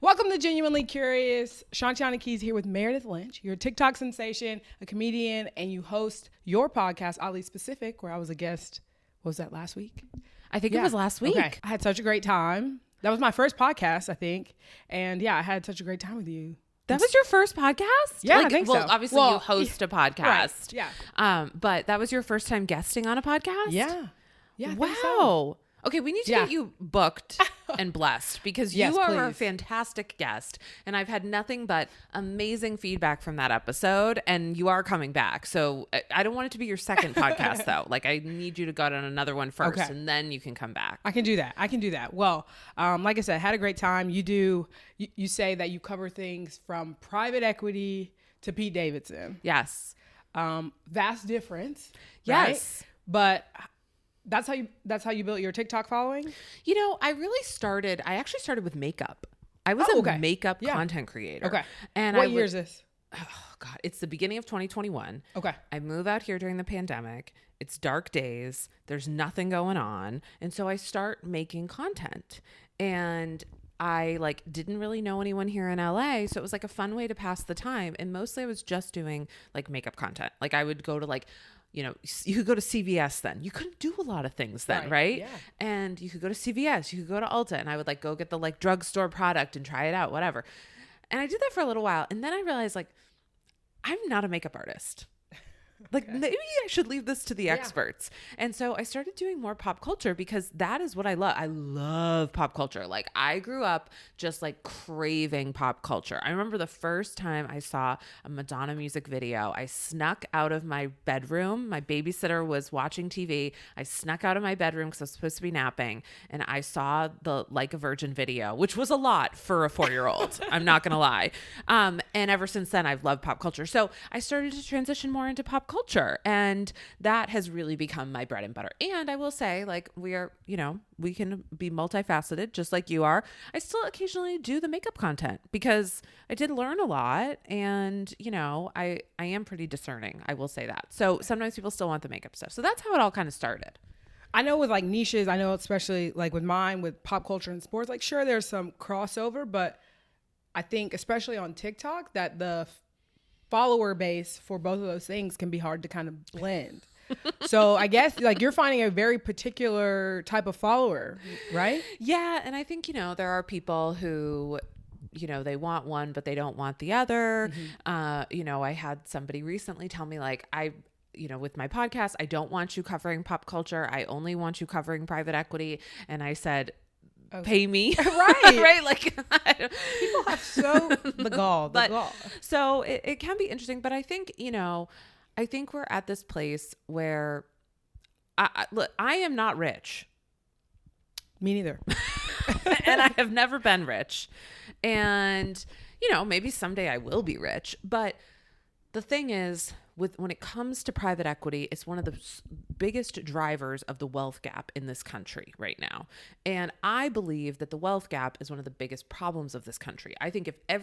Welcome to Genuinely Curious. Shantiana Keys here with Meredith Lynch. You're a TikTok sensation, a comedian, and you host your podcast, Oddly Specific, where I was a guest. What was that, last week? I think it was last week. Okay. I had such a great time. That was my first podcast, I think. And yeah, I had such a great time with you. That was your first podcast? Yeah, I think so. Well, obviously you host a podcast. Right. Yeah. But that was your first time guesting on a podcast? Yeah. Yeah. I wow. think so. Okay, we need to get you booked and blessed because Yes, you are please. a fantastic guest. And I've had nothing but amazing feedback from that episode. And you are coming back. So I don't want it to be your second podcast, though. Like, I need you to go on another one first, and then you can come back. I can do that. Well, like I said, I had a great time. You say that you cover things from private equity to Pete Davidson. Yes. Vast difference. Yes. Right? But that's how you built your TikTok following? You know, I actually started with makeup. I was a makeup content creator. Okay. And what year is this? Oh God, it's the beginning of 2021. Okay. I move out here during the pandemic. It's dark days. There's nothing going on. And so I start making content. And I didn't really know anyone here in LA. So it was like a fun way to pass the time. And mostly I was just doing makeup content. Like I would go to you could go to CVS then. You couldn't do a lot of things then, right? Yeah. And you could go to CVS, you could go to Ulta, and I would go get the drugstore product and try it out, whatever. And I did that for a little while. And then I realized I'm not a makeup artist. Maybe I should leave this to the experts. And so I started doing more pop culture because that is what I love. I love pop culture. I grew up just craving pop culture. I remember the first time I saw a Madonna music video, I snuck out of my bedroom. My babysitter was watching TV. I snuck out of my bedroom because I was supposed to be napping. And I saw the Like a Virgin video, which was a lot for a 4-year-old. I'm not going to lie. And ever since then, I've loved pop culture. So I started to transition more into pop culture, and that has really become my bread and butter. And I will say, we are, we can be multifaceted just like you are. I still occasionally do the makeup content because I did learn a lot, and I am pretty discerning, I will say that. So sometimes people still want the makeup stuff. So that's how it all kind of started. I know with niches, I know especially with mine, with pop culture and sports, sure, there's some crossover, but I think especially on TikTok that the follower base for both of those things can be hard to kind of blend. So I guess you're finding a very particular type of follower, right? Yeah. And I think, there are people who, they want one, but they don't want the other. Mm-hmm. I had somebody recently tell me with my podcast, I don't want you covering pop culture. I only want you covering private equity. And I said, pay me. Right. Right. People have the gall. So it can be interesting, but I think, I think we're at this place where look, I am not rich. Me neither. And I have never been rich. And, maybe someday I will be rich. But the thing is, when it comes to private equity, it's one of the biggest drivers of the wealth gap in this country right now. And I believe that the wealth gap is one of the biggest problems of this country. I think if I'm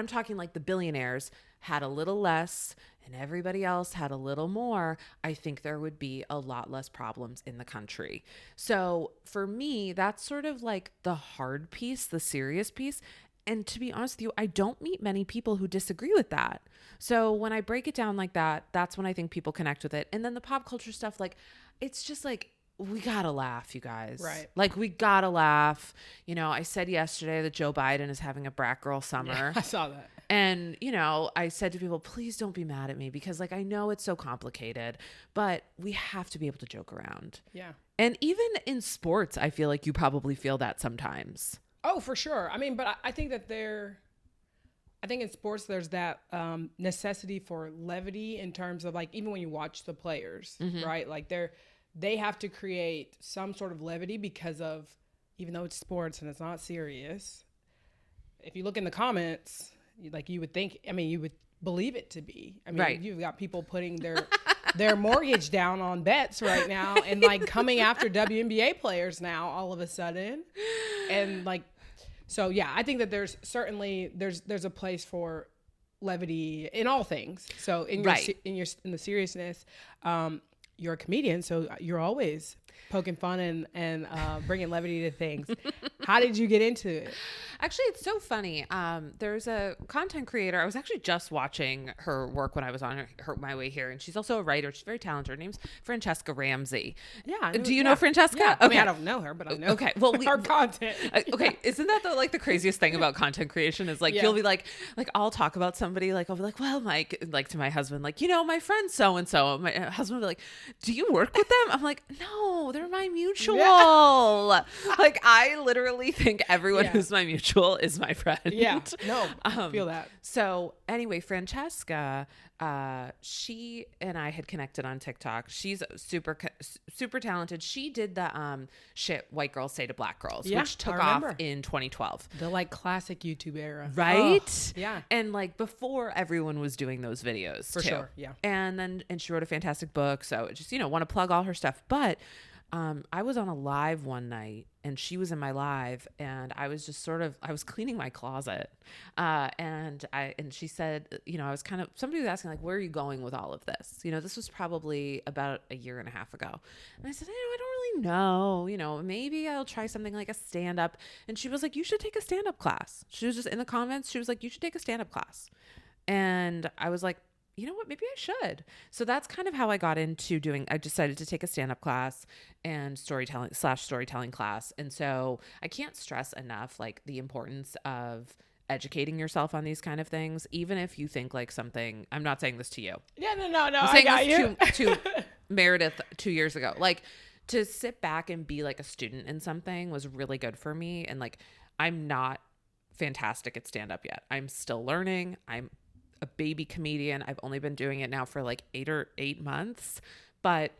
talking the billionaires had a little less and everybody else had a little more, I think there would be a lot less problems in the country. So for me, that's sort of the hard piece, the serious piece. And to be honest with you, I don't meet many people who disagree with that. So when I break it down like that, that's when I think people connect with it. And then the pop culture stuff, it's just we gotta laugh, you guys. Right. We gotta laugh. I said yesterday that Joe Biden is having a brat girl summer. Yeah, I saw that. And, I said to people, please don't be mad at me because I know it's so complicated, but we have to be able to joke around. Yeah. And even in sports, I feel like you probably feel that sometimes. Oh, for sure. I mean, but I think that I think in sports, there's that necessity for levity in terms of even when you watch the players, mm-hmm. right? They have to create some sort of levity because of, even though it's sports and it's not serious, if you look in the comments, you would think, you would believe it to be. Right. You've got people putting their mortgage down on bets right now and coming after WNBA players now all of a sudden. And so yeah, I think that there's certainly there's a place for levity in all things. So in the seriousness, you're a comedian, so you're always poking fun and bringing levity to things. How did you get into it? Actually, it's so funny. There's a content creator. I was actually just watching her work when I was on my way here, and she's also a writer. She's very talented. Her name's Francesca Ramsey. Yeah. Do you know Francesca? Yeah. Okay. I mean, I don't know her, but I know. Okay. Well, her content. Okay. Isn't that the craziest thing about content creation is like, you'll be like I'll talk about somebody, like I'll be like, well, Mike, like to my husband, like, my friend so-and-so. My husband will be like, do you work with them? I'm like, no, they're my mutual. Yeah. Like, I literally think everyone who's my mutual is my friend. Yeah. No, I feel that. So anyway, Francesca, she and I had connected on TikTok. She's super talented. She did the shit white girls say to black girls, which took off in 2012. The like classic YouTube era. Right? Oh, yeah. And like before everyone was doing those videos For too. sure. Yeah. And she wrote a fantastic book. So just, want to plug all her stuff. But I was on a live one night and she was in my live and I was just I was cleaning my closet. And she said, I was somebody was asking like, where are you going with all of this? This was probably about a year and a half ago. And I said, I don't really know, maybe I'll try something like a stand-up. And she was like, you should take a stand-up class. She was just in the comments. She was like, you should take a stand-up class. And I was like, you know what, maybe I should. So that's kind of how I got into I decided to take a stand-up class and storytelling class. And so I can't stress enough, like, the importance of educating yourself on these kind of things, even if you think like something, I'm not saying this to you. Yeah, no. I'm saying this to Meredith 2 years ago. Like, to sit back and be like a student in something was really good for me. And like, I'm not fantastic at stand-up yet. I'm still learning. I'm a baby comedian. I've only been doing it now for like 8 months, but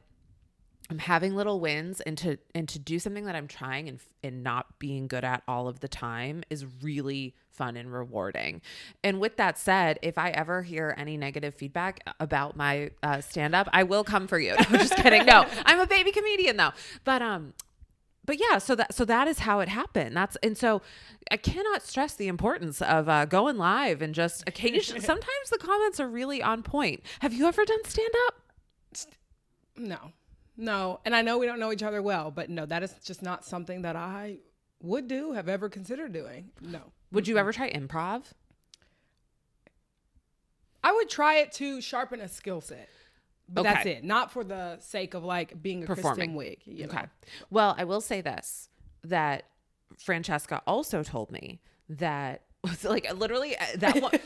I'm having little wins, and to do something that I'm trying and not being good at all of the time is really fun and rewarding. And with that said, if I ever hear any negative feedback about my stand-up, I will come for you. No, I'm just kidding. No, I'm a baby comedian though. But yeah, so that is how it happened. And so I cannot stress the importance of going live and just occasionally. Sometimes the comments are really on point. Have you ever done stand up? No. And I know we don't know each other well, but no, that is just not something that I would do, have ever considered doing. No. Would you ever try improv? I would try it to sharpen a skill set. But okay. That's it. Not for the sake of like being a Kristen Wiig. Okay. Well, I will say this, that Francesca also told me that like literally that woman.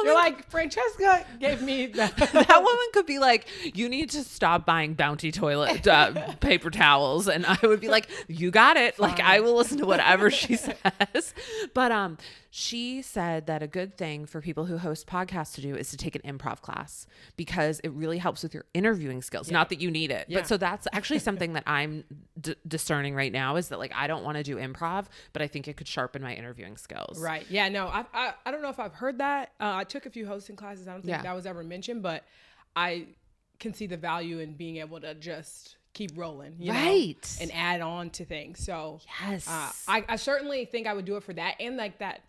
You're like, Francesca gave me that. That woman could be like, you need to stop buying Bounty toilet paper towels, and I would be like, you got it. Fine. Like, I will listen to whatever she says. But she said that a good thing for people who host podcasts to do is to take an improv class, because it really helps with your interviewing skills. Yeah. Not that you need it, but so that's actually something that I'm discerning right now, is that like, I don't want to do improv, but I think it could sharpen my interviewing skills. Right. Yeah. No, I don't know if I've heard that. I took a few hosting classes. I don't think that was ever mentioned, but I can see the value in being able to just keep rolling, you know, and add on to things. So yes, I certainly think I would do it for that, and like that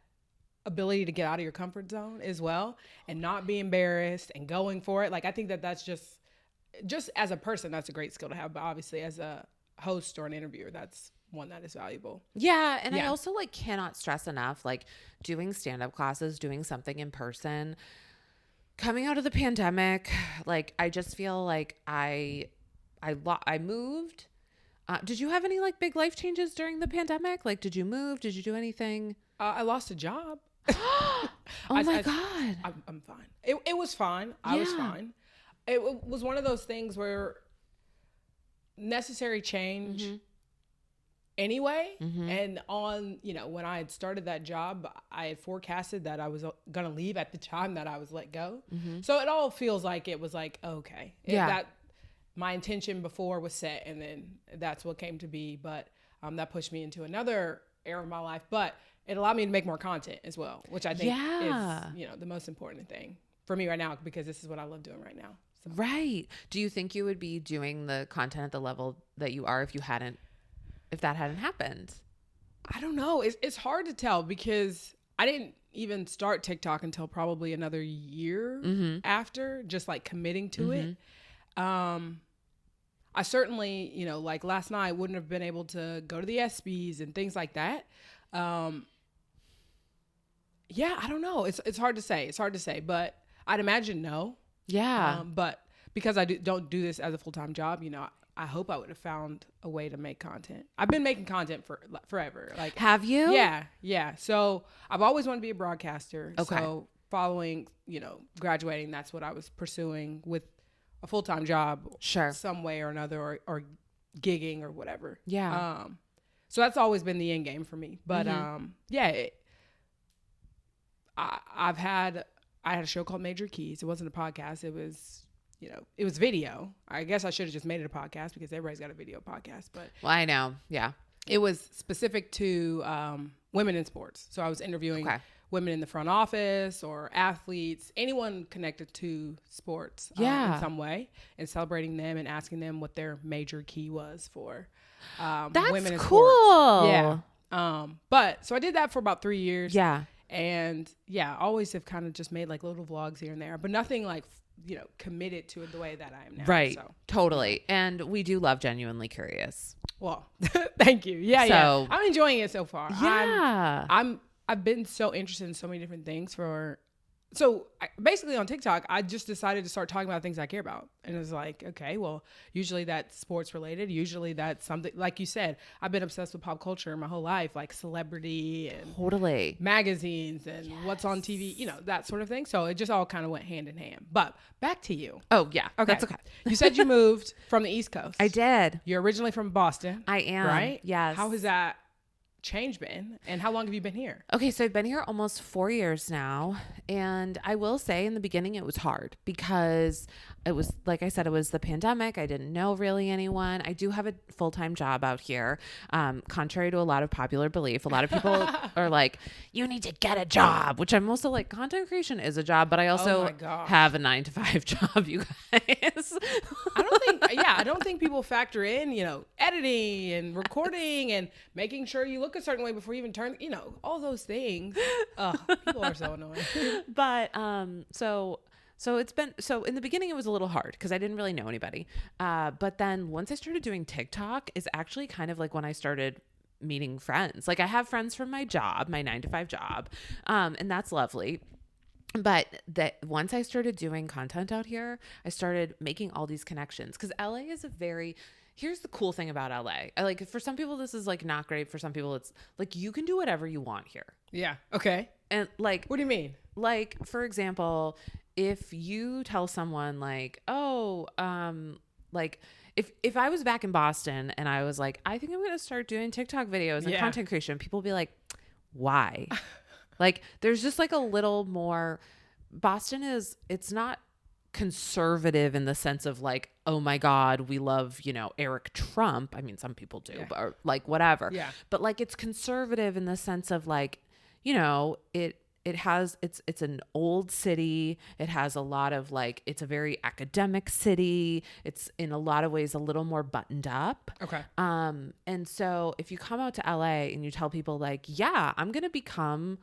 ability to get out of your comfort zone as well and not be embarrassed and going for it. Like, I think that's just as a person, that's a great skill to have, but obviously as a host or an interviewer, that's one that is valuable. Yeah. And I also like cannot stress enough, like doing stand-up classes, doing something in person, coming out of the pandemic. Like, I just feel like I moved. Did you have any like big life changes during the pandemic? Like, did you move? Did you do anything? I lost a job. Oh my God. I'm fine. It was fine. I was fine. It was one of those things where necessary change anyway. And when I had started that job, I had forecasted that I was going to leave at the time that I was let go. So it all feels like it was like, okay. That my intention before was set, and then that's what came to be. But that pushed me into another era of my life. But it allowed me to make more content as well, which I think is, the most important thing for me right now, because this is what I love doing right now. So. Right. Do you think you would be doing the content at the level that you are if that hadn't happened? I don't know. It's hard to tell, because I didn't even start TikTok until probably another year after, just like committing to it. I certainly, like last night, wouldn't have been able to go to the ESPYs and things like that. Yeah, I don't know. It's hard to say. It's hard to say, but I'd imagine no. Yeah. But because I don't do this as a full-time job, I hope I would have found a way to make content. I've been making content for forever. Like, have you? Yeah. So I've always wanted to be a broadcaster. Okay. So following, graduating, that's what I was pursuing with a full-time job. Sure. Some way or another, or gigging or whatever. Yeah. So that's always been the end game for me. But yeah, I had a show called Major Keys. It wasn't a podcast. It was, it was video. I guess I should have just made it a podcast because everybody's got a video podcast. But well, I know. Yeah. It was specific to women in sports. So I was interviewing women in the front office or athletes, anyone connected to sports in some way, and celebrating them and asking them what their major key was for women in cool. sports. Yeah. But so I did that for about 3 years. Yeah. And yeah, always have kind of just made like little vlogs here and there, but nothing like, committed to it the way that I am now. Right. So. Totally. And we do love Genuinely Curious. Well, thank you. Yeah. I'm enjoying it so far. Yeah. I've been so interested in so many different things so basically on TikTok, I just decided to start talking about things I care about. And it was like, okay, well, usually that's sports related. Usually that's something, like you said, I've been obsessed with pop culture my whole life, like celebrity and magazines and what's on TV, that sort of thing. So it just all kind of went hand in hand. But back to you. Oh, yeah. Okay. That's okay. You said you moved from the East Coast. I did. You're originally from Boston. I am. Right? Yes. How has that change been, and how long have you been here? Okay, so I've been here almost 4 years now, and I will say in the beginning it was hard because it was, like I said, it was the pandemic. I didn't know really anyone. I do have a full-time job out here. Contrary to a lot of popular belief, a lot of people are like, you need to get a job, which I'm also like, content creation is a job, but I also have a 9-to-5 job, you guys. I don't think people factor in, editing and recording and making sure you look a certain way before you even turn, all those things. People are so annoying. But so it's been, so in the beginning it was a little hard because I didn't really know anybody. But then once I started doing TikTok is actually kind of like when I started meeting friends. Like I have friends from my job, my 9-to-5 job. And that's lovely. But that once I started doing content out here, I started making all these connections because LA is here's the cool thing about LA. Like for some people, this is like not great. For some people, it's like you can do whatever you want here. Yeah. Okay. And like, what do you mean? Like, for example, if you tell someone like, like if I was back in Boston and I was like, I think I'm going to start doing TikTok videos and content creation, people would be like, why? Like, there's just like a little more. Boston it's not conservative in the sense of like, oh my God, we love, Eric Trump. I mean, some people do, but or like whatever. Yeah. But like, it's conservative in the sense of like, it's an old city. It has a lot of like, it's a very academic city. It's in a lot of ways a little more buttoned up. Okay. And so if you come out to LA and you tell people like, yeah, I'm going to become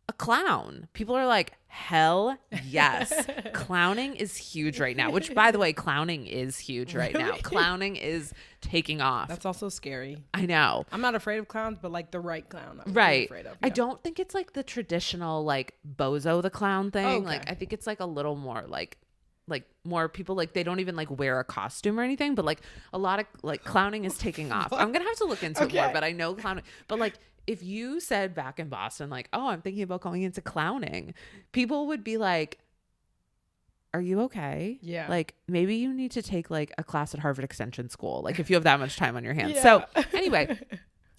a clown, people are like, hell yes. Clowning is huge right now, which by the way, clowning is huge right now. Clowning is taking off. That's also scary. I know. I'm not afraid of clowns, but like the right clown. I'm right. afraid of. I don't think it's like the traditional like Bozo the clown thing. Okay. Like I think it's like a little more like more people like they don't even like wear a costume or anything, but like a lot of like clowning is taking off. I'm gonna have to look into it more, but I know clowning. But like if you said back in Boston, like, oh, I'm thinking about going into clowning, people would be like, are you okay? Yeah. Like maybe you need to take like a class at Harvard Extension School. Like if you have that much time on your hands. Yeah. So anyway,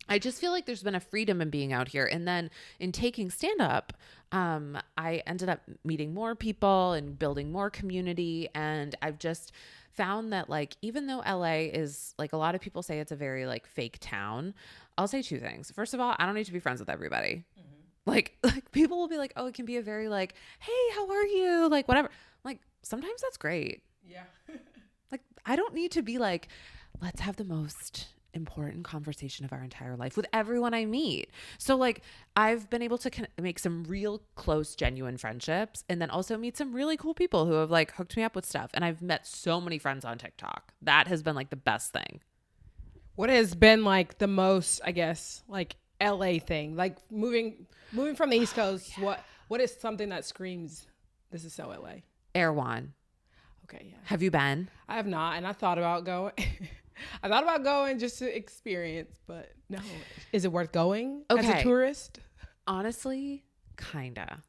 I just feel like there's been a freedom in being out here. And then in taking stand up, I ended up meeting more people and building more community. And I've just found that like, even though LA is like, a lot of people say it's a very like fake town, I'll say two things. First of all, I don't need to be friends with everybody. Mm-hmm. Like people will be like, oh, it can be a very like, hey, how are you? Like whatever. Like sometimes that's great. Yeah. Like I don't need to be like, let's have the most important conversation of our entire life with everyone I meet. So like I've been able to make some real close, genuine friendships, and then also meet some really cool people who have like hooked me up with stuff. And I've met so many friends on TikTok. That has been like the best thing. What has been like the most, I guess, like LA thing? Like moving from the East Coast, what is something that screams, this is so LA? Erewhon. Okay, yeah. Have you been? I have not, and I thought about going. I thought about going just to experience, but no. Is it worth going as a tourist? Honestly, kinda.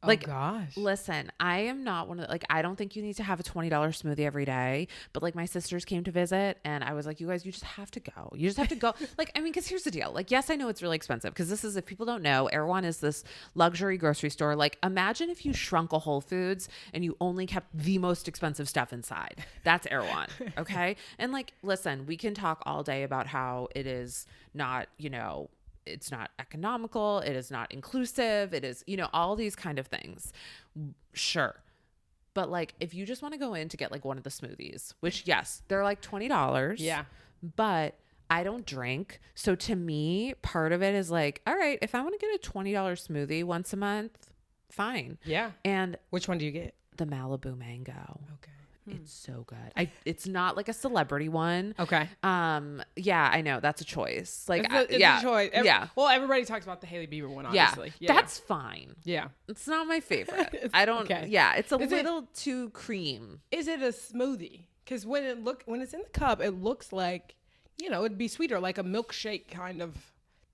Oh, like, gosh. Listen, I am not one of the, like, I don't think you need to have a $20 smoothie every day, but like my sisters came to visit and I was like, you guys, you just have to go. You just have to go. Like, I mean, cause here's the deal. Like, yes, I know it's really expensive. Cause this is, if people don't know, Erewhon is this luxury grocery store. Like, imagine if you shrunk a Whole Foods and you only kept the most expensive stuff inside. That's Erewhon. Okay. And like, listen, we can talk all day about how it is not, you know, it's not economical. It is not inclusive. It is, you know, all these kind of things. Sure. But like, if you just want to go in to get like one of the smoothies, which yes, they're like $20. Yeah. But I don't drink. So to me, part of it is like, all right, if I want to get a $20 smoothie once a month, fine. Yeah. And which one do you get? The Malibu Mango. Okay. It's so good. It's not like a celebrity one. Okay. Yeah, I know that's a choice. Like, it's yeah, a choice. Yeah. Well, everybody talks about the Hailey Bieber one, obviously. Yeah, that's fine. Yeah. It's not my favorite. I don't. Okay. Yeah, it's a little too cream. Is it a smoothie? Because when it's in the cup, it looks like, you know, it'd be sweeter, like a milkshake kind of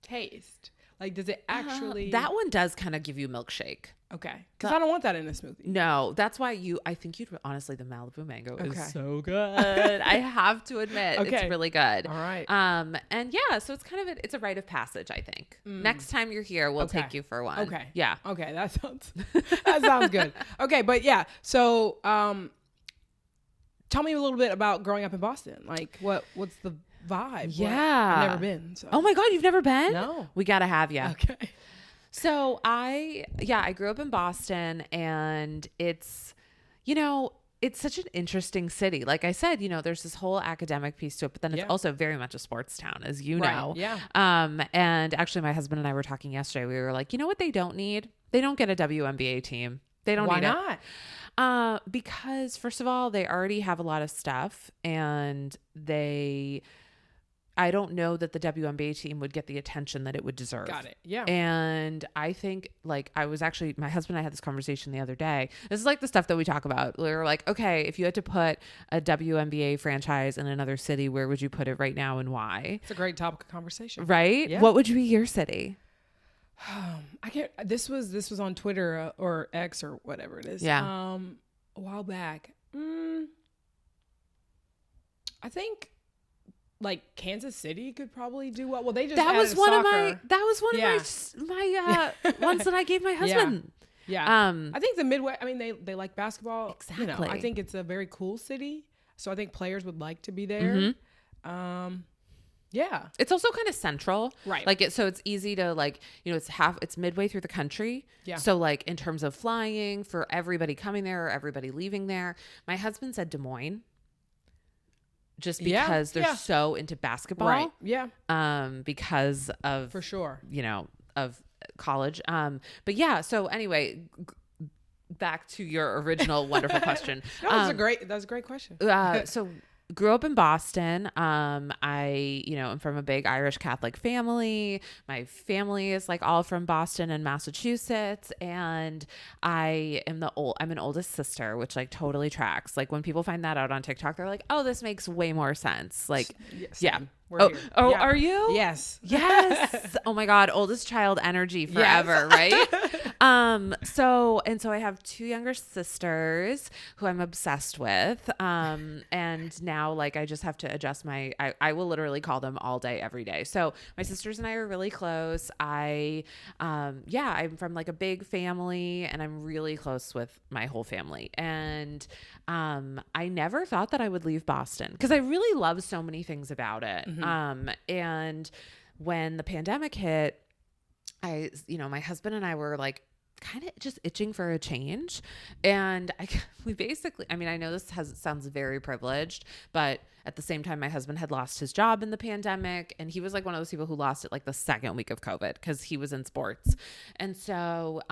taste. Like, does it actually? That one does kind of give you milkshake. Okay. Because I don't want that in a smoothie. No, that's why I think you'd honestly, the Malibu Mango is so good. I have to admit, it's really good. All right. And yeah, so it's kind of it's a rite of passage, I think. Next time you're here, we'll take you for one. Okay. Yeah. Okay. That sounds good. Okay. But yeah. So, tell me a little bit about growing up in Boston. Like what's the vibe? Yeah. I've never been. So. Oh my God. You've never been? No. We got to have you. Okay. So I grew up in Boston, and it's, you know, it's such an interesting city. Like I said, you know, there's this whole academic piece to it, but then it's also very much a sports town, as you know. Yeah. And actually my husband and I were talking yesterday. We were like, you know what they don't need? They don't get a WNBA team. They don't need it. Why not? Because first of all, they already have a lot of stuff, and I don't know that the WNBA team would get the attention that it would deserve. Got it. Yeah. And I think, like, my husband and I had this conversation the other day. This is like the stuff that we talk about. We were like, okay, if you had to put a WNBA franchise in another city, where would you put it right now and why? It's a great topic of conversation. Right? Yeah. What would be your city? I can't. This was on Twitter or X or whatever it is. Yeah. A while back. I think like Kansas City could probably do well. Well, they just that was one of my ones that I gave my husband. Yeah. I think the Midwest. I mean, they like basketball. Exactly. You know, I think it's a very cool city, so I think players would like to be there. Yeah. It's also kind of central. Right. Like so it's easy to like, you know, it's midway through the country. Yeah. So like in terms of flying for everybody coming there or everybody leaving there, my husband said Des Moines. Just because they're so into basketball. Right. Yeah. Because of, for sure, you know, of college. But yeah. So anyway, back to your original wonderful question. No, that was a great question. So grew up in Boston. I, you know, I'm from a big Irish Catholic family. My family is like all from Boston and Massachusetts. And I'm an oldest sister, which like totally tracks. Like when people find that out on TikTok, they're like, oh, this makes way more sense. Like, yeah. We're here. Oh, yeah. Are you? Yes. Yes. Oh my God. Oldest child energy forever. Yes. Right. So I have two younger sisters who I'm obsessed with. And now like, I just have to adjust I will literally call them all day, every day. So my sisters and I are really close. I'm from like a big family, and I'm really close with my whole family. And, I never thought that I would leave Boston because I really love so many things about it. And when the pandemic hit, my husband and I were like kind of just itching for a change. And we basically, I mean, I know this sounds very privileged, but at the same time, my husband had lost his job in the pandemic, and he was like one of those people who lost it like the second week of COVID because he was in sports. And so,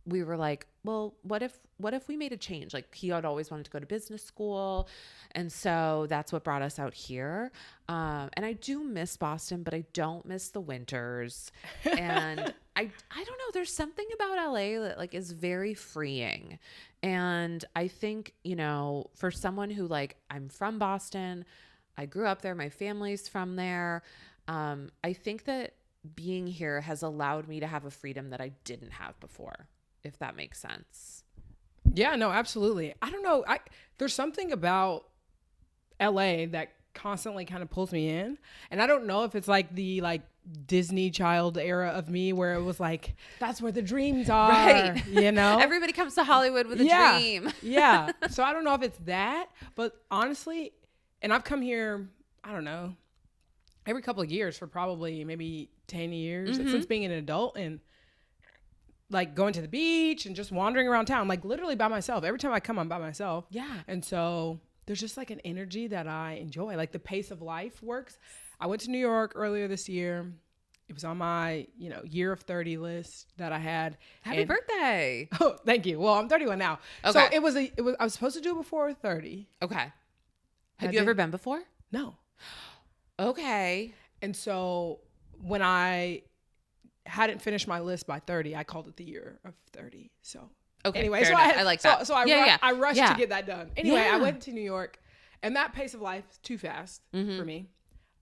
we were like, well, what if we made a change? Like, he had always wanted to go to business school. And so that's what brought us out here. And I do miss Boston, but I don't miss the winters. And I don't know, there's something about LA that like is very freeing. And I think, you know, for someone who like, I'm from Boston, I grew up there, my family's from there. I think that being here has allowed me to have a freedom that I didn't have before, if that makes sense. Yeah, no, absolutely. I don't know. There's something about LA that constantly kind of pulls me in. And I don't know if it's like the like Disney child era of me where it was like, that's where the dreams are, Right. you know? Everybody comes to Hollywood with a dream. Yeah. So I don't know if it's that, but honestly, and I've come here, I don't know, every couple of years for probably maybe 10 years since being an adult, and like going to the beach and just wandering around town, like literally by myself. Every time I come, I'm by myself. Yeah. And so there's just like an energy that I enjoy. Like the pace of life works. I went to New York earlier this year. It was on my, you know, year of 30 list that I had. Happy birthday. Oh, thank you. Well, I'm 31 now. Okay. So it was I was supposed to do it before 30. Okay. Have you ever been before? No. Okay. And so when I hadn't finished my list by 30, I called it the year of 30. So okay. anyway, so I like that. So I rushed to get that done. Anyway, I went to New York, and that pace of life is too fast for me.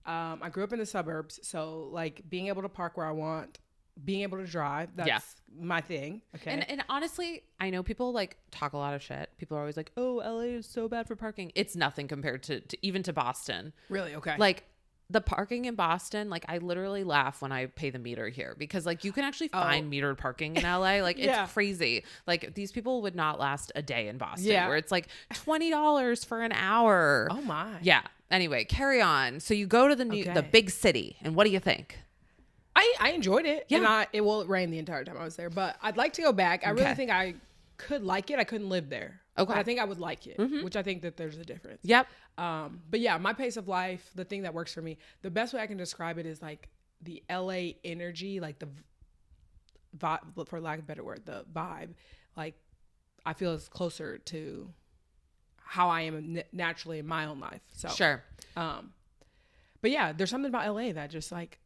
I grew up in the suburbs, so like being able to park where I want, being able to drive, that's my thing. Okay. And honestly, I know people like talk a lot of shit. People are always like, oh, LA is so bad for parking. It's nothing compared to even to Boston. Really? Okay. Like the parking in Boston, like I literally laugh when I pay the meter here because like you can actually find metered parking in LA. Like it's crazy. Like these people would not last a day in Boston where it's like $20 for an hour. Oh my. Yeah. Anyway, carry on. So you go to the big city, and what do you think? I enjoyed it. Yeah. And it rained the entire time I was there, but I'd like to go back. I really think I could like it. I couldn't live there. Okay. But I think I would like it, which I think that there's a difference. Yep. But yeah, my pace of life, the thing that works for me, the best way I can describe it is like the LA energy, like the vibe, for lack of a better word, the vibe, like I feel is closer to how I am naturally in my own life. So sure. But yeah, there's something about LA that just like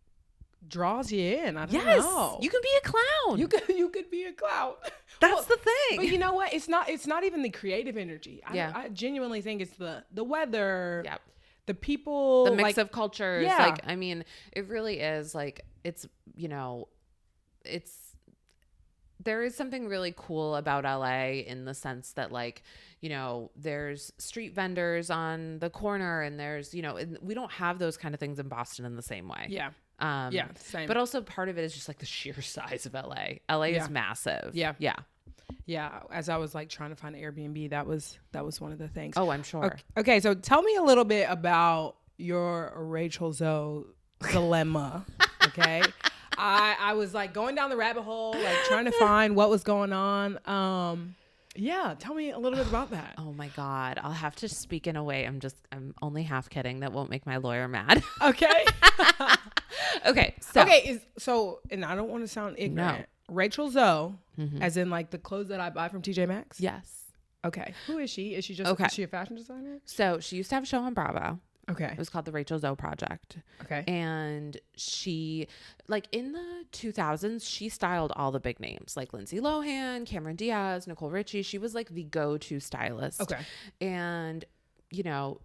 draws you in. I don't know. You can be a clown. You could be a clown. That's the thing. But you know what? It's not even the creative energy. I genuinely think it's the weather. Yep. The people, the mix of cultures. Yeah. Like, I mean, it really is like, it's, you know, there is something really cool about LA in the sense that like, you know, there's street vendors on the corner and there's, you know, and we don't have those kind of things in Boston in the same way. Yeah. Same. But also part of it is just like the sheer size of LA. LA is massive. Yeah. Yeah. Yeah. As I was like trying to find an Airbnb, that was one of the things. Oh, I'm sure. Okay. So tell me a little bit about your Rachel Zoe dilemma. Okay. I was like going down the rabbit hole, like trying to find what was going on. Yeah. Tell me a little bit about that. Oh my God. I'll have to speak in a way. I'm only half kidding. That won't make my lawyer mad. Okay. Okay. So, and I don't want to sound ignorant. No. Rachel Zoe, as in like the clothes that I buy from TJ Maxx? Yes. Okay. Who is she? Is she a fashion designer? So she used to have a show on Bravo. Okay. It was called the Rachel Zoe Project. Okay. And she, like in the 2000s, she styled all the big names like Lindsay Lohan, Cameron Diaz, Nicole Richie. She was like the go-to stylist. Okay. And, you know,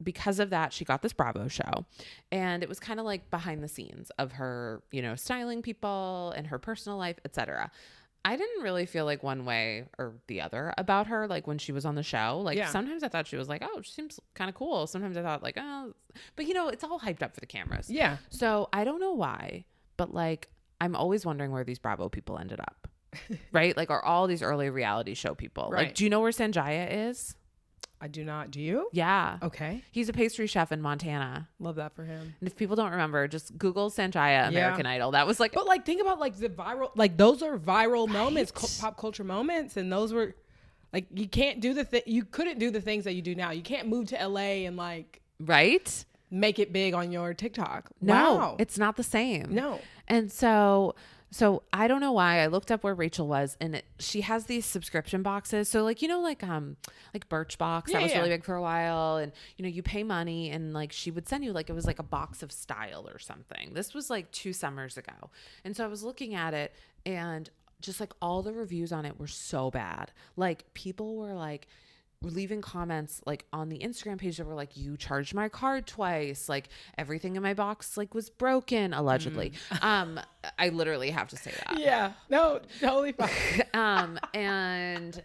because of that, she got this Bravo show. And it was kind of like behind the scenes of her, you know, styling people and her personal life, etc. I didn't really feel like one way or the other about her, like when she was on the show. Like sometimes I thought she was like, oh, she seems kind of cool. Sometimes I thought like, oh, but you know, it's all hyped up for the cameras. Yeah. So I don't know why, but like, I'm always wondering where these Bravo people ended up, right? Like, are all these early reality show people? Right. Like, do you know where Sanjaya is? I do not. Do you? Yeah. Okay. He's a pastry chef in Montana. Love that for him. And if people don't remember, just Google Sanjaya American Idol. That was like, but like, think about like the viral, like those are viral moments, pop culture moments. And those were like, you can't do you couldn't do the things that you do now. You can't move to LA and like, right? Make it big on your TikTok. No, wow. It's not the same. No. And so I don't know why I looked up where Rachel was, and she has these subscription boxes. So like, like Birchbox, that was really big for a while. And you pay money, and like she would send you like, it was like a box of style or something. This was like 2 summers ago. And so I was looking at it, and just like all the reviews on it were so bad. Like people were like leaving comments like on the Instagram page that were like, you charged my card twice, like everything in my box like was broken, allegedly. I literally have to say that. Yeah, no, totally fine. And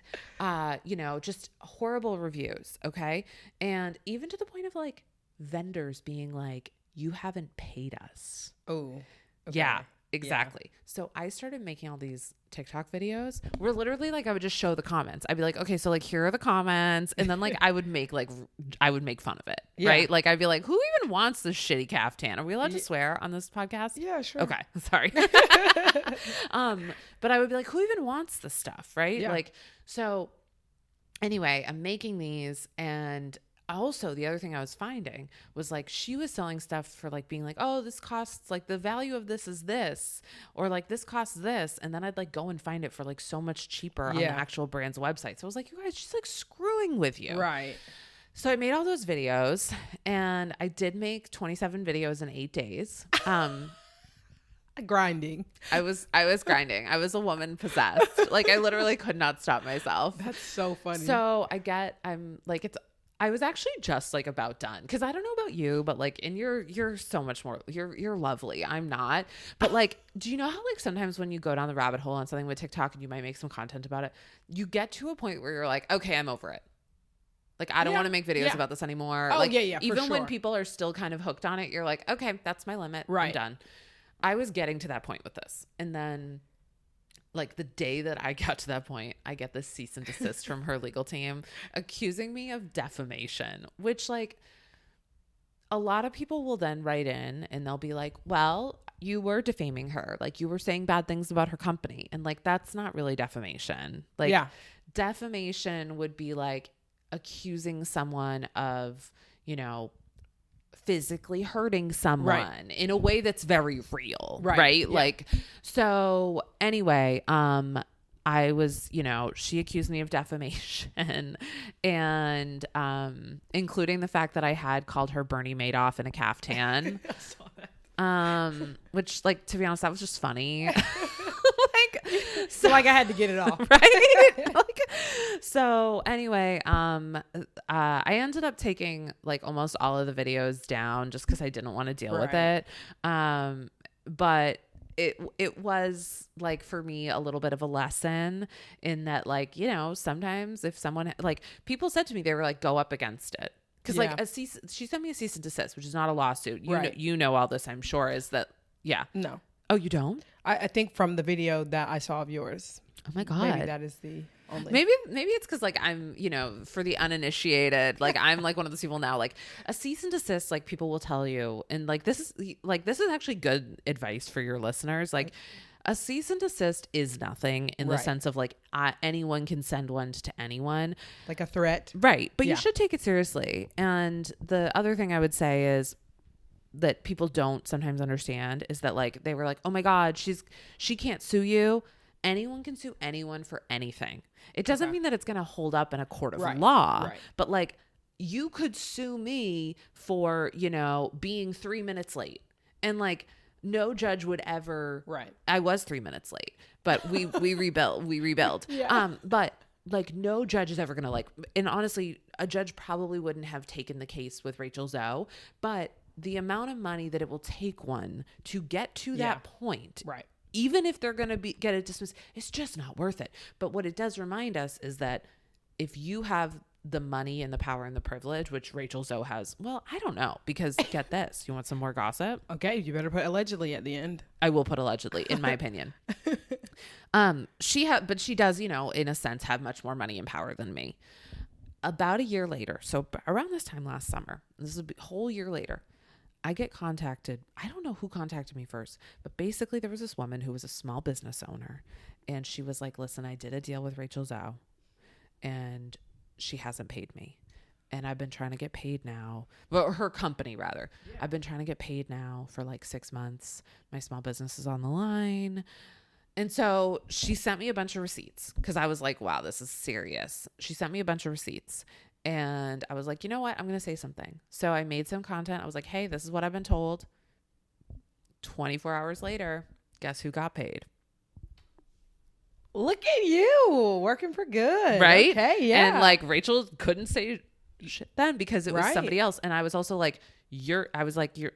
just horrible reviews. Okay. And even to the point of like vendors being like, you haven't paid us. Oh, okay. Yeah. Exactly. Yeah. So I started making all these TikTok videos where literally like I would just show the comments. I'd be like, okay, so like here are the comments. And then like I would make fun of it. Yeah. Right. Like I'd be like, who even wants this shitty caftan? Are we allowed to swear on this podcast? Yeah, sure. Okay. Sorry. But I would be like, who even wants this stuff? Right. Yeah. Like, so anyway, I'm making these, and also the other thing I was finding was like she was selling stuff for like being like, oh, this costs like the value of this is this, or like this costs this, and then I'd like go and find it for like so much cheaper on the actual brand's website. So I was like, you guys, she's like screwing with you. Right. So I made all those videos, and I did make 27 videos in 8 days. Grinding. I was grinding. I was a woman possessed. Like I literally could not stop myself. That's so funny. So I was actually just like about done, because I don't know about you, but like you're so much more, you're lovely. I'm not. But like, do you know how like sometimes when you go down the rabbit hole on something with TikTok and you might make some content about it, you get to a point where you're like, okay, I'm over it. Like, I don't want to make videos about this anymore. Oh, like, yeah, even when people are still kind of hooked on it, you're like, okay, that's my limit. Right. I'm done. I was getting to that point with this. And then like the day that I got to that point, I get this cease and desist from her legal team accusing me of defamation, which like a lot of people will then write in and they'll be like, well, you were defaming her. Like you were saying bad things about her company. And like, that's not really defamation. Like defamation would be like accusing someone of, physically hurting someone in a way that's very real. Right. Yeah. Like, so anyway, I was, she accused me of defamation and, including the fact that I had called her Bernie Madoff in a caftan, I saw that. Which like, to be honest, that was just funny. So like I had to get it off. Right. So anyway, I ended up taking like almost all of the videos down just because I didn't want to deal with it. But it was like for me a little bit of a lesson in that, like, sometimes if someone like people said to me, they were like, go up against it. Cause like she sent me a cease and desist, which is not a lawsuit. You know all this, I'm sure, is that. Yeah. No. Oh, you don't? I think from the video that I saw of yours. Oh my God. Maybe that is the only. Maybe it's because like I'm, for the uninitiated, like I'm like one of those people now, like a cease and desist, like people will tell you. And like, this is actually good advice for your listeners. Like a cease and desist is nothing in the sense of like anyone can send one to anyone. Like a threat. Right. But you should take it seriously. And the other thing I would say is, that people don't sometimes understand is that like they were like, oh my God, she can't sue you. Anyone can sue anyone for anything. It doesn't mean that it's going to hold up in a court of law, but like you could sue me for, being 3 minutes late, and like no judge would ever. I was 3 minutes late, but we rebuild. Yeah. But like no judge is ever going to like, and honestly, a judge probably wouldn't have taken the case with Rachel Zoe, but the amount of money that it will take one to get to that point, even if they're going to get it dismissed, it's just not worth it. But what it does remind us is that if you have the money and the power and the privilege, which Rachel Zoe has, well, I don't know, because get this, you want some more gossip? Okay, you better put allegedly at the end. I will put allegedly, in my opinion. But she does, in a sense, have much more money and power than me. about a year later, so around this time last summer, this is a whole year later, I get contacted. I don't know who contacted me first, but basically there was this woman who was a small business owner, and she was like, listen, I did a deal with Rachel Zoe and she hasn't paid me. And I've been trying to get paid now, or her company rather. Yeah. I've been trying to get paid now for like 6 months. My small business is on the line. And so she sent me a bunch of receipts because I was like, wow, this is serious. She sent me a bunch of receipts and I was like, you know what? I'm going to say something. So I made some content. I was like, hey, this is what I've been told. 24 hours later, guess who got paid? Look at you working for good. Right? Okay, yeah. And like Rachel couldn't say shit then because it was somebody else. And I was also like, you're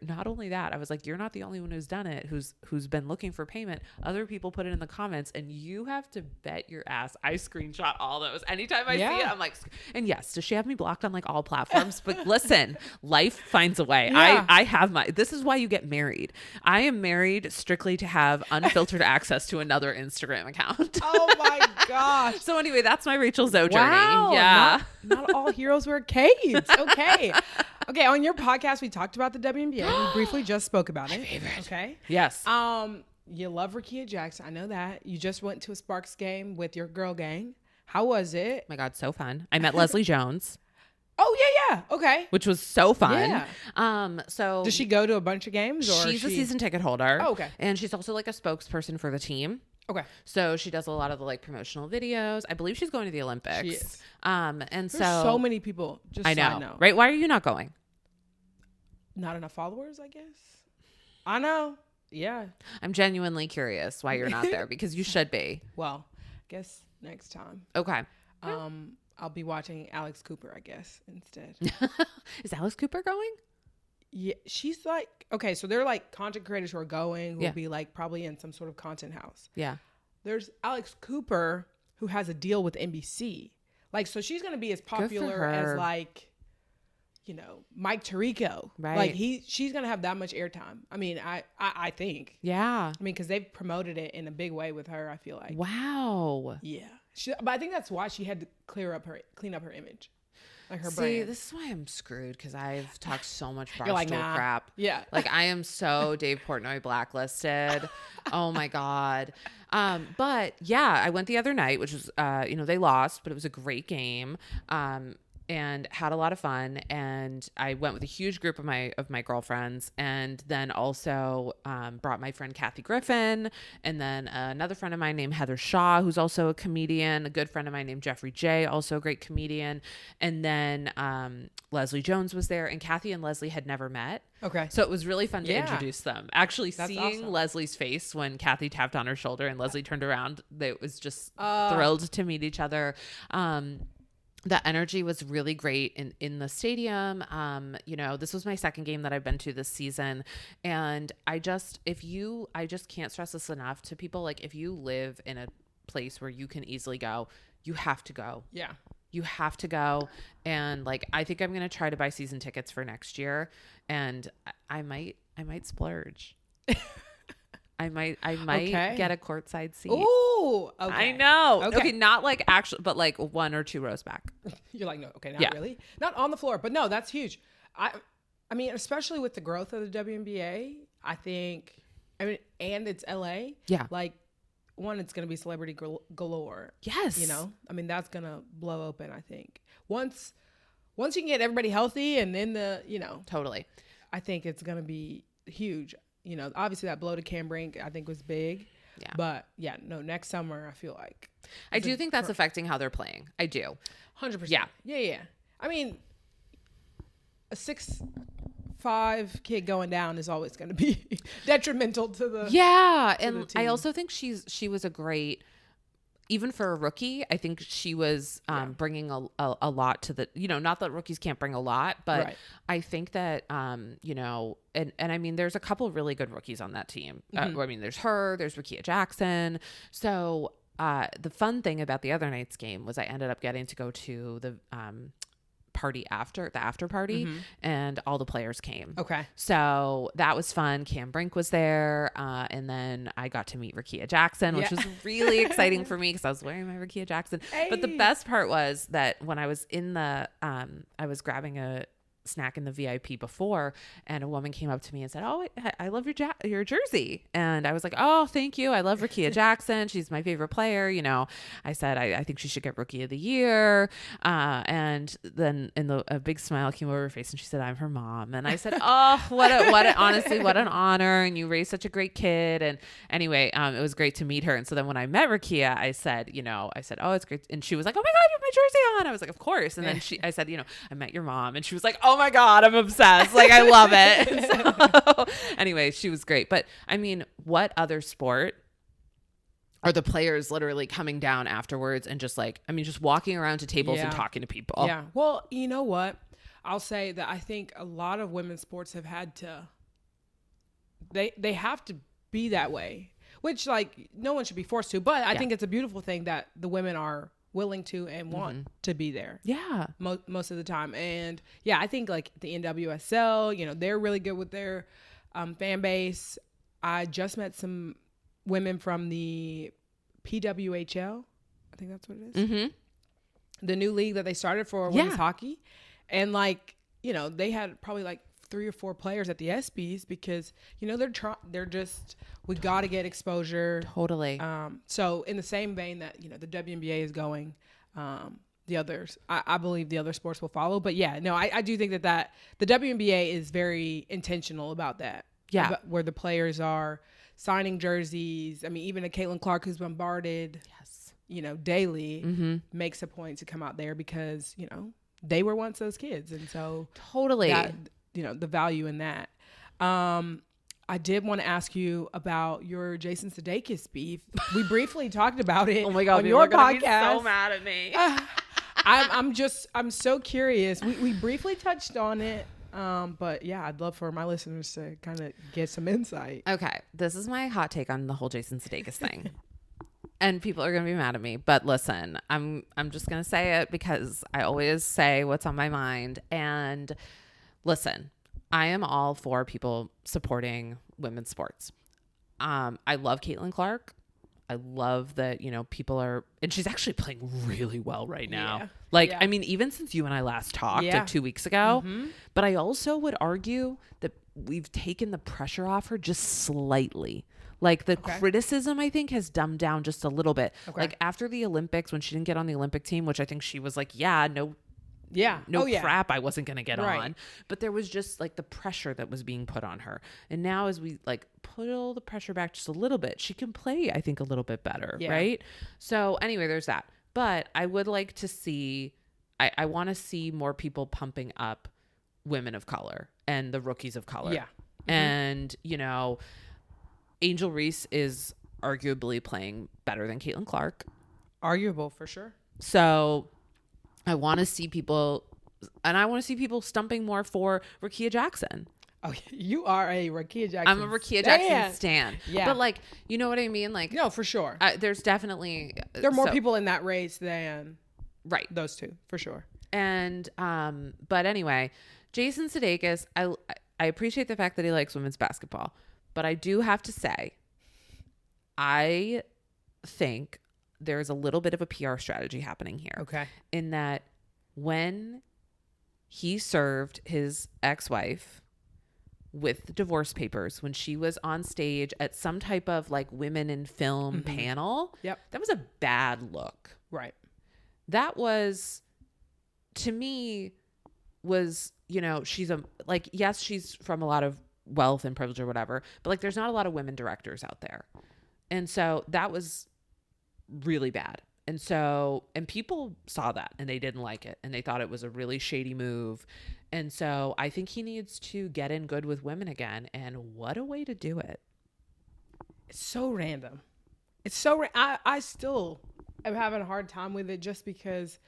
not only that, I was like, you're not the only one who's done it, who's been looking for payment. Other people put it in the comments and you have to bet your ass I screenshot all those. Anytime I see it, I'm like, and yes, does she have me blocked on like all platforms? But listen, life finds a way. Yeah. I have this is why you get married. I am married strictly to have unfiltered access to another Instagram account. Oh my gosh. So anyway, that's my Rachel Zoe journey. Wow, yeah. Not all heroes wear capes. Okay. Okay, on your podcast, we talked about the WNBA. We briefly just spoke about it. Okay. Yes. You love Rakia Jackson. I know that. You just went to a Sparks game with your girl gang. How was it? Oh my God, so fun. I met Leslie Jones. Oh, yeah. Okay. Which was so fun. Yeah. So does she go to a bunch of games? Or she's a season ticket holder. Oh, okay. And she's also like a spokesperson for the team. Okay. So she does a lot of the like promotional videos. I believe she's going to the Olympics. She is. And there's so many people. Just I know. Right? Why are you not going? Not enough followers, I guess. I know. Yeah. I'm genuinely curious why you're not there because you should be. Well, I guess next time. Okay. I'll be watching Alex Cooper, I guess, instead. Is Alex Cooper going? Yeah. She's like, okay, so they're like content creators who are going, who will be like probably in some sort of content house. Yeah. There's Alex Cooper who has a deal with NBC. Like, so she's going to be as popular as like, you know, Mike Tirico. Right. Like she's going to have that much airtime. I mean, I think. Yeah. I mean, because they've promoted it in a big way with her, I feel like. Wow. Yeah. But I think that's why she had to clean up her image. Like her See, brand. this is why I'm screwed because I've talked so much Barstool like, nah. crap. Yeah. Like I am so Dave Portnoy blacklisted. Oh my God. But yeah, I went the other night, which was, they lost, but it was a great game. And had a lot of fun. And I went with a huge group of my girlfriends, and then also brought my friend Kathy Griffin, and then another friend of mine named Heather Shaw, who's also a comedian, a good friend of mine named Jeffrey J, also a great comedian. And then Leslie Jones was there, and Kathy and Leslie had never met. Okay. So it was really fun to introduce them. Actually, that's seeing awesome. Leslie's face when Kathy tapped on her shoulder and Leslie turned around, it was just thrilled to meet each other. The energy was really great in the stadium. This was my second game that I've been to this season. And I just can't stress this enough to people. Like, if you live in a place where you can easily go, you have to go. Yeah. You have to go. And like, I think I'm going to try to buy season tickets for next year, and I might splurge. I might get a courtside seat. Ooh, okay. I know. Okay, not like actual, but like 1 or 2 rows back. You're like, no, okay, not really. Not on the floor, but no, that's huge. I mean, especially with the growth of the WNBA, and it's LA. Yeah. Like, one, it's going to be celebrity galore. Yes. I mean, that's going to blow open, I think. Once you can get everybody healthy and then Totally. I think it's going to be huge. Obviously that blow to Cam Brink, I think, was big. Yeah. But yeah, no, next summer, I feel like. I do think that's affecting how they're playing. I do. 100%. Yeah. Yeah. I mean, a 6'5" kid going down is always going to be detrimental to the. Yeah. And I also think she was a great, even for a rookie, I think she was bringing a lot to the, not that rookies can't bring a lot, but right. I think that, and I mean, there's a couple of really good rookies on that team. Mm-hmm. I mean, there's Rakia Jackson. So the fun thing about the other night's game was I ended up getting to go to the party after the after party, and all the players came. Okay. So that was fun. Cam Brink was there. And then I got to meet Rakia Jackson, which was really exciting for me because I was wearing my Rakia Jackson. Hey. But the best part was that when I was in the, I was grabbing a snack in the VIP before, and a woman came up to me and said, "Oh, I love your jersey." And I was like, "Oh, thank you. I love Rakia Jackson. She's my favorite player." You know, I said, I think she should get Rookie of the Year. And then a big smile came over her face, and she said, "I'm her mom." And I said, "Oh, honestly, what an honor. And you raised such a great kid." And anyway, it was great to meet her. And so then when I met Rakia, I said, "Oh, it's great." And she was like, "Oh my God, you have my jersey on." I was like, "Of course." And then I said, "I met your mom." And she was like, "Oh my God, I'm obsessed. Like, I love it." So, anyway, she was great. But I mean, what other sport are the players literally coming down afterwards and just walking around to tables and talking to people? Yeah. Well, you know what? I'll say that I think a lot of women's sports have had to, they have to be that way, which like no one should be forced to, but I think it's a beautiful thing that the women are willing to and want to be there. Yeah. Most of the time. And yeah, I think like the NWSL, they're really good with their fan base. I just met some women from the PWHL. I think that's what it is. Mm-hmm. The new league that they started for women's hockey. And like, they had probably like 3 or 4 players at the ESPYs because, they're just, we got to get exposure. Totally. So in the same vein that, the WNBA is going, the others, I believe the other sports will follow. But yeah, no, I do think that the WNBA is very intentional about that. Yeah. Where the players are signing jerseys. I mean, even a Caitlin Clark who's bombarded, daily makes a point to come out there because, they were once those kids. And so totally. The value in that. I did want to ask you about your Jason Sudeikis beef. We briefly talked about it. Oh my God, on your podcast. Be so mad at me. I'm so curious. We briefly touched on it. But yeah, I'd love for my listeners to kind of get some insight. Okay. This is my hot take on the whole Jason Sudeikis thing. And people are going to be mad at me, but listen, I'm just going to say it because I always say what's on my mind. And listen, I am all for people supporting women's sports. I love Caitlin Clark. I love that, people are, and she's actually playing really well right now. Yeah. I mean, even since you and I last talked like 2 weeks ago, but I also would argue that we've taken the pressure off her just slightly. Like the criticism, I think, has dumbed down just a little bit. Okay. Like after the Olympics, when she didn't get on the Olympic team, which I think she was like, no crap, I wasn't going to get on. But there was just like the pressure that was being put on her. And now as we like pull the pressure back just a little bit, she can play, I think, a little bit better. Yeah. Right. So anyway, there's that. But I would like to see, I want to see more people pumping up women of color and the rookies of color. Yeah. Mm-hmm. And, Angel Reese is arguably playing better than Caitlin Clark. Arguable for sure. So I want to see people, and I want to see people stumping more for Rakia Jackson. Oh, you are a Rakia Jackson. I'm a Rakia Jackson stan. Yeah. But like, you know what I mean? Like, no, for sure. There's definitely, there are more people in that race than those two, for sure. And, but anyway, Jason Sudeikis, I appreciate the fact that he likes women's basketball, but I do have to say, I think there's a little bit of a PR strategy happening here. Okay. In that when he served his ex-wife with divorce papers, when she was on stage at some type of like women in film panel, that was a bad look. Right. That was, to me, was, she's yes, she's from a lot of wealth and privilege or whatever, but like there's not a lot of women directors out there. And so that was really bad. And people saw that and they didn't like it and they thought it was a really shady move. And so I think he needs to get in good with women again. And what a way to do it. It's so random. It's so, I still am having a hard time with it just because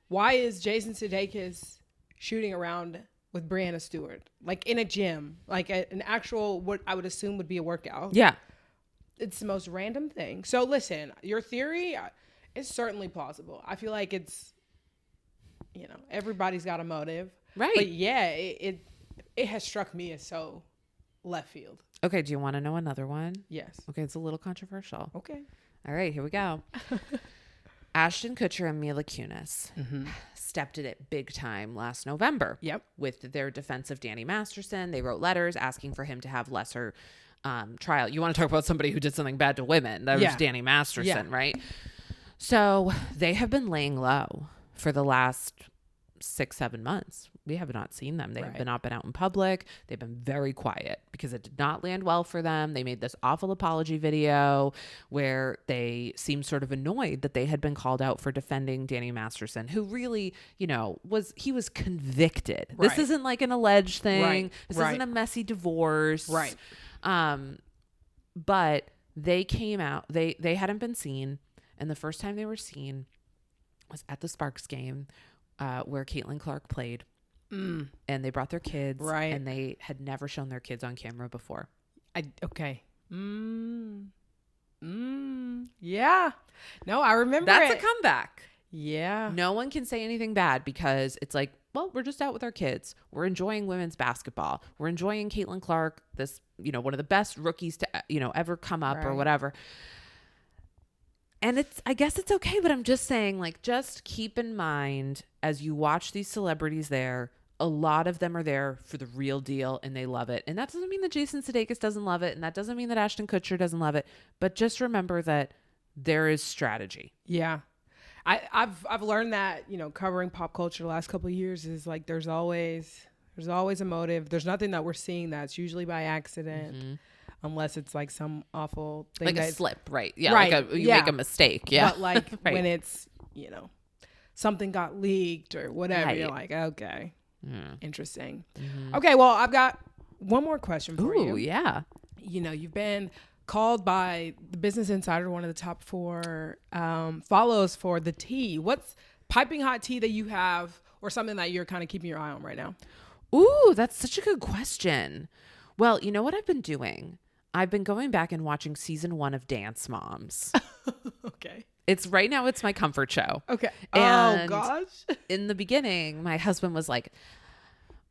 why is Jason Sudeikis shooting around with Brianna Stewart, like in a gym, like an actual, what I would assume would be a workout? Yeah. It's the most random thing. So listen, your theory is certainly plausible. I feel like it's everybody's got a motive. Right. But yeah, it has struck me as so left field. Okay. Do you want to know another one? Yes. Okay. It's a little controversial. Okay. All right. Here we go. Ashton Kutcher and Mila Kunis stepped in it big time last November. Yep. With their defense of Danny Masterson. They wrote letters asking for him to have lesser trial. You want to talk about somebody who did something bad to women? That was Danny Masterson, right? So they have been laying low for the last 6-7 months. We have not seen them. They have not been out in public. They've been very quiet because it did not land well for them. They made this awful apology video where they seemed sort of annoyed that they had been called out for defending Danny Masterson, who really, he was convicted. Right. This isn't like an alleged thing. Right. This isn't a messy divorce. Right. But they came out, they hadn't been seen. And the first time they were seen was at the Sparks game where Caitlin Clark played. And they brought their kids. Right. And they had never shown their kids on camera before. Okay. Yeah. No, I remember That's a comeback. Yeah. No one can say anything bad because it's like, well, we're just out with our kids. We're enjoying women's basketball. We're enjoying Caitlin Clark, this, one of the best rookies to, ever come up or whatever. And I guess it's okay, but I'm just saying, like, just keep in mind as you watch these celebrities there, a lot of them are there for the real deal and they love it. And that doesn't mean that Jason Sudeikis doesn't love it. And that doesn't mean that Ashton Kutcher doesn't love it. But just remember that there is strategy. Yeah. I've learned that, covering pop culture the last couple of years is like, there's always a motive. There's nothing that we're seeing that's usually by accident. Unless it's like some awful thing. Like a slip, right? Yeah, right, like you make a mistake. Yeah. But like when it's, something got leaked or whatever, you're like, okay, interesting. Okay, well, I've got one more question for you. Ooh, yeah. You've been called by the Business Insider one of the top 4 follows for the tea. What's piping hot tea that you have or something that you're kind of keeping your eye on right now? Ooh, that's such a good question. Well, you know what I've been doing? I've been going back and watching season 1 of Dance Moms. Okay. It's right now. It's my comfort show. Okay. And oh gosh. In the beginning, my husband was like,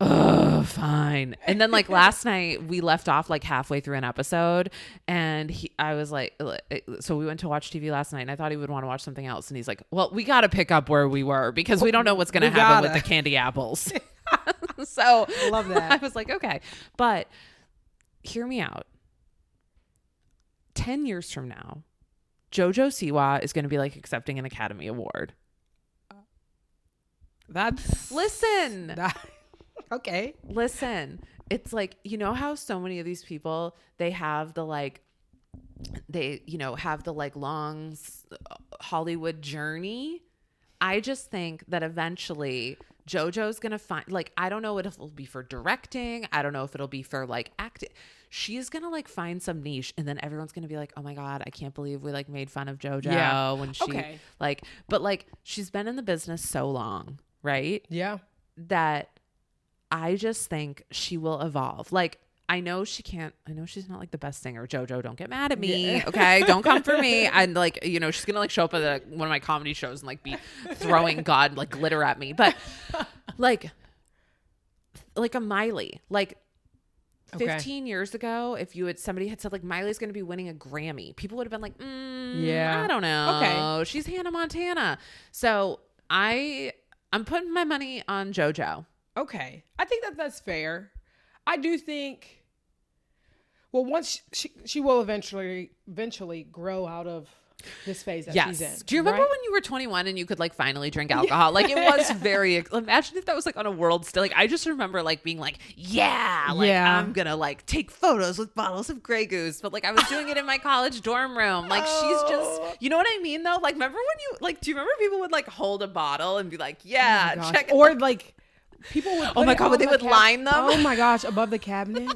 "Oh, fine." And then like last night we left off like halfway through an episode and I was like, so we went to watch TV last night and I thought he would want to watch something else. And he's like, well, we got to pick up where we were because we don't know what's going to happen with the candy apples. So I love that. I was like, okay, but hear me out. 10 years from now, JoJo Siwa is going to be like accepting an Academy Award. Listen. Okay. Listen. It's like, how so many of these people, they have the like long Hollywood journey. I just think that eventually JoJo's going to find, like, I don't know if it'll be for directing. I don't know if it'll be for like acting. She's going to like find some niche and then everyone's going to be like, oh my God, I can't believe we like made fun of JoJo when she but like she's been in the business so long, right? Yeah. That I just think she will evolve. Like, I know she's not like the best singer. JoJo, don't get mad at me. Yeah. Okay. Don't come for me. And like, she's going to like show up at one of my comedy shows and like be throwing God like glitter at me. But like a Miley, like 15 years ago, if somebody had said like Miley's going to be winning a Grammy, people would have been like, I don't know. Okay. She's Hannah Montana. So I'm putting my money on JoJo. Okay. I think that's fair. I do think, well, once she will eventually grow out of this phase that she's in. Do you remember when you were 21 and you could like finally drink alcohol? Like it was very, imagine if that was like on a world still. Like I just remember like being like, I'm going to like take photos with bottles of Grey Goose. But like I was doing it in my college dorm room. Like she's just, you know what I mean though? Like remember when you like, do you remember people would like hold a bottle and be like, check it. Or like people would oh my God, they would line them. Oh my gosh, above the cabinets.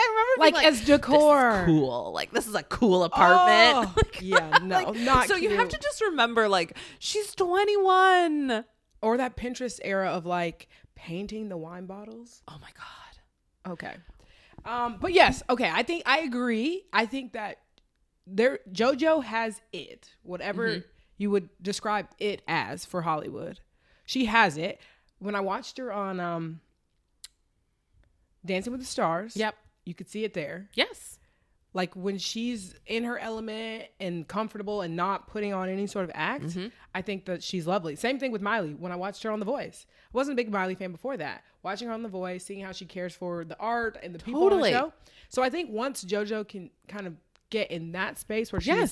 I remember like as decor. This is cool. Like this is a cool apartment. Not so cute. You have to just remember like she's 21. Or that Pinterest era of like painting the wine bottles. Oh my God. Okay. But yes, okay. I agree. I think that JoJo has it. Whatever you would describe it as for Hollywood. She has it. When I watched her on Dancing with the Stars, Yep. you could see it there. Yes. Like when she's in her element and comfortable and not putting on any sort of act, I think that she's lovely. Same thing with Miley. When I watched her on The Voice, I wasn't a big Miley fan before that. Watching her on The Voice, seeing how she cares for the art and the people on the show. So I think once JoJo can kind of get in that space where she is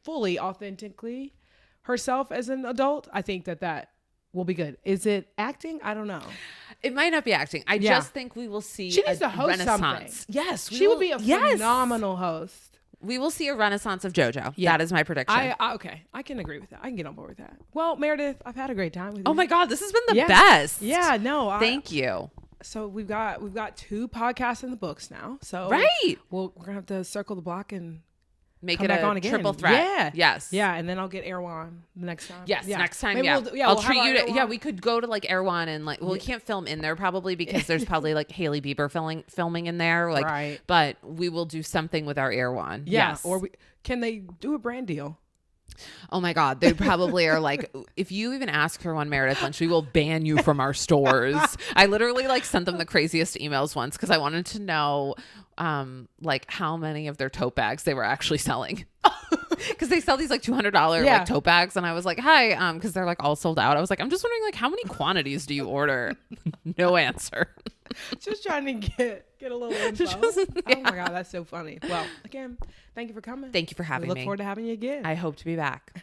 fully authentically herself as an adult, I think that will be good. Is it acting? I don't know. It might not be acting. I just think we will see she needs to host renaissance. Something. Yes. She will be a phenomenal host. We will see a renaissance of JoJo. Yeah. That is my prediction. Okay. I can agree with that. I can get on board with that. Well, Meredith, I've had a great time with you. Oh my God. This has been the best. Yeah, no. Thank you. So we've got 2 podcasts in the books now. So we're going to have to circle the block and make it a triple threat. Yeah. Yes. Yeah. And then I'll get Erwan the next time. Yes. Yeah. Next time. Maybe Yeah. I'll treat you to, yeah, we could go to like Erwan and like, well, we can't film in there probably because there's probably like Hailey Bieber filming in there. Like, right. But we will do something with our Erwan. Yeah. Yes. Or can they do a brand deal? Oh my God. They probably are like, if you even ask for one, Meredith Lynch, we will ban you from our stores. I literally like sent them the craziest emails once because I wanted to know like how many of their tote bags they were actually selling. Because they sell these like $200 like tote bags, and I was like, "Hi," because they're like all sold out. I was like, "I'm just wondering like how many quantities do you order?" No answer. Just trying to get a little info. Oh my God, that's so funny. Well, again, thank you for coming. Thank you for having me. Look forward to having you again. I hope to be back.